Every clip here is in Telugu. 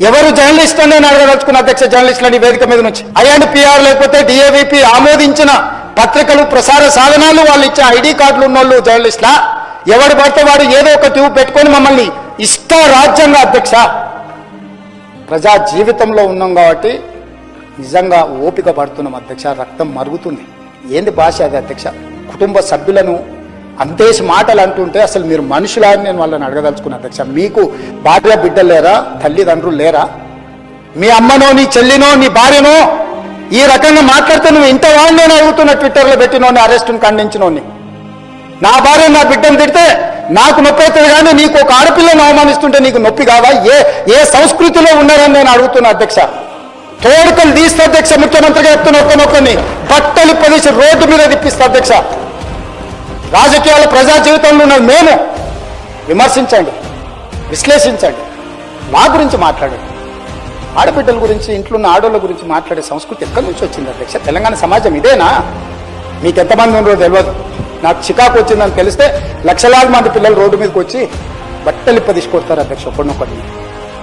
ఎవరు జర్నలిస్ట్ అని నేను అడగదలుచుకున్న అధ్యక్ష, జర్నలిస్టులని వేదిక మీద నుంచి INPR లేకపోతే DAVP ఆమోదించిన పత్రికలు ప్రసార సాధనాలు వాళ్ళు ఇచ్చే ID కార్డులు ఉన్నోళ్ళు జర్నలిస్టులా? ఎవడు పడితే వాడు ఏదో ఒక ట్యూబ్ పెట్టుకొని మమ్మల్ని ఇష్ట రాజ్యంగా అధ్యక్ష, ప్రజా జీవితంలో ఉన్నాం కాబట్టి నిజంగా ఓపిక పడుతున్నాం అధ్యక్ష, రక్తం మరుగుతుంది. ఏంది భాష అది అధ్యక్ష? కుటుంబ సభ్యులను అంతేసి మాటలు అంటుంటే అసలు మీరు మనుషులా అని నేను వాళ్ళని అడగదలుచుకున్నా అధ్యక్ష. మీకు భార్య బిడ్డలు లేరా? తల్లిదండ్రులు లేరా? మీ అమ్మనో నీ చెల్లినో నీ భార్యనో ఈ రకంగా మాట్లాడితే నువ్వు ఇంత వాడిని నేను అడుగుతున్నా. ట్విట్టర్లో పెట్టినోని, అరెస్టును ఖండించినోని, నా భార్య నా బిడ్డను తిడితే నాకు నొప్పి అవుతుంది, కానీ నీకు ఒక ఆడపిల్లను అవమానిస్తుంటే నీకు నొప్పి కావా? ఏ సంస్కృతిలో ఉన్నారని నేను అడుగుతున్నా అధ్యక్ష. తోడుకలు తీస్తే అధ్యక్ష, ముఖ్యమంత్రిగా చెప్తున్న ఒక్కనొక్కని బట్టలు పొదిసి రోడ్డు మీద తిప్పిస్తా అధ్యక్ష. రాజకీయాల ప్రజా జీవితంలో ఉన్నది మేము. విమర్శించండి, విశ్లేషించండి, మా గురించి మాట్లాడండి. ఆడబిడ్డల గురించి, ఇంట్లో ఉన్న ఆడోళ్ళ గురించి మాట్లాడే సంస్కృతి ఎక్కడి నుంచి వచ్చింది అధ్యక్ష? తెలంగాణ సమాజం ఇదేనా? మీకు ఎంతమంది ఉన్నారో తెలియదు. నాకు చికాకు వచ్చిందని తెలిస్తే లక్షలాది మంది పిల్లలు రోడ్డు మీదకి వచ్చి బట్టలిప్ప తీసుకొస్తారు అధ్యక్ష ఒకరినొకటి.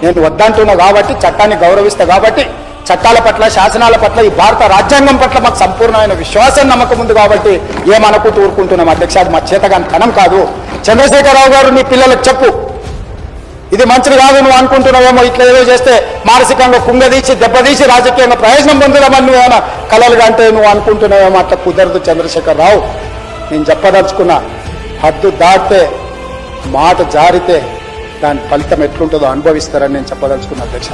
నేను వద్దంటున్నా కాబట్టి, చట్టాన్ని గౌరవిస్తా కాబట్టి, చట్టాల పట్ల, శాసనాల పట్ల, ఈ భారత రాజ్యాంగం పట్ల మాకు సంపూర్ణమైన విశ్వాసం, నమ్మకం ఉంది కాబట్టి ఏమనుకుంటూ ఊరుకుంటున్నాం అధ్యక్ష. అది మా చేతగాని తనం కాదు. చంద్రశేఖరరావు గారు నీ పిల్లలకు చెప్పు, ఇది మంచిది కాదు, నువ్వు అనుకుంటున్నావేమో ఇట్లా ఏదో చేస్తే మానసికంగా కుంగదీసి దెబ్బతీసి రాజకీయంగా ప్రయోజనం పొందుదామని నువ్వేమైనా కలలుగా అంటే నువ్వు అనుకుంటున్నావేమో. అట్లా కుదరదు చంద్రశేఖరరావు. నేను చెప్పదలుచుకున్నా, హద్దు దాటితే, మాట జారితే దాని ఫలితం ఎట్లుంటుందో అనుభవిస్తారని నేను చెప్పదలుచుకున్నా అధ్యక్ష.